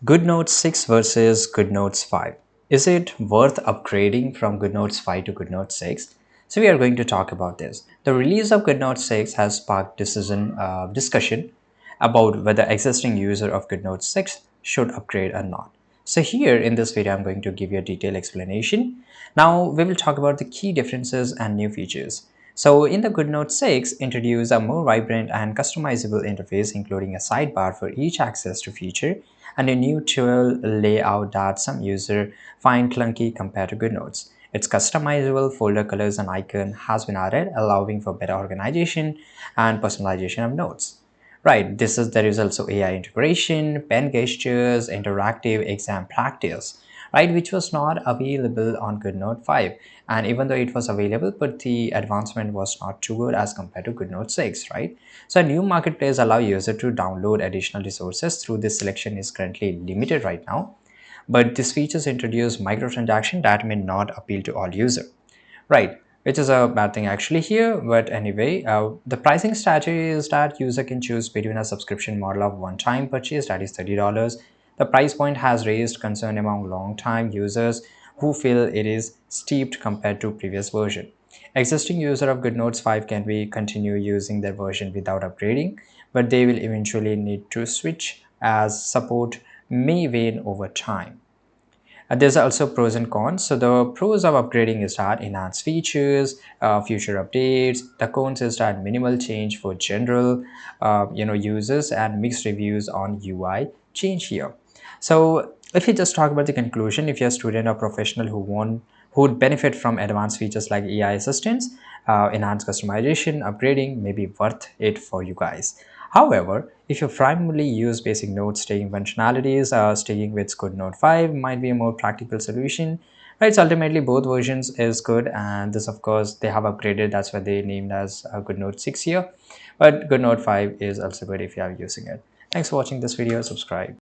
GoodNotes 6 versus GoodNotes 5. Is it worth upgrading from GoodNotes 5 to GoodNotes 6? So we are going to talk about this. The release of GoodNotes 6 has sparked discussion about whether existing user of GoodNotes 6 should upgrade or not. So here in this video, I'm going to give you a detailed explanation. Now we will talk about the key differences and new features. So in the GoodNotes 6, introduce a more vibrant and customizable interface, including a sidebar for each access to feature and a new tool layout that some users find clunky compared to GoodNotes. Its customizable folder colors and icon has been added, allowing for better organization and personalization of notes. Right, there is also AI integration, pen gestures, interactive exam practice, right, which was not available on GoodNote 5. And even though it was available, but the advancement was not too good as compared to GoodNote 6, right? So a new marketplace allow user to download additional resources through this selection is currently limited right now. But these features introduce microtransaction that may not appeal to all users. Right, which is a bad thing actually here. But anyway, the pricing strategy is that user can choose between a subscription model of one-time purchase that is $30. The price point has raised concern among long-time users who feel it is steeped compared to previous version. Existing user of GoodNotes 5 can be continue using their version without upgrading, but they will eventually need to switch as support may wane over time. There's also pros and cons. So the pros of upgrading is that enhanced features, future updates. The cons is that minimal change for general, users and mixed reviews on UI change here. So if you just talk about the conclusion, if you're a student or professional who would benefit from advanced features like AI assistance, enhanced customization, upgrading may be worth it for you guys. However, if you primarily use basic notes taking functionalities, sticking with GoodNote 5 might be a more practical solution. Right, so ultimately both versions is good, and this of course they have upgraded. That's why they named as GoodNote 6 here. But GoodNote 5 is also good if you are using it. Thanks for watching this video. Subscribe.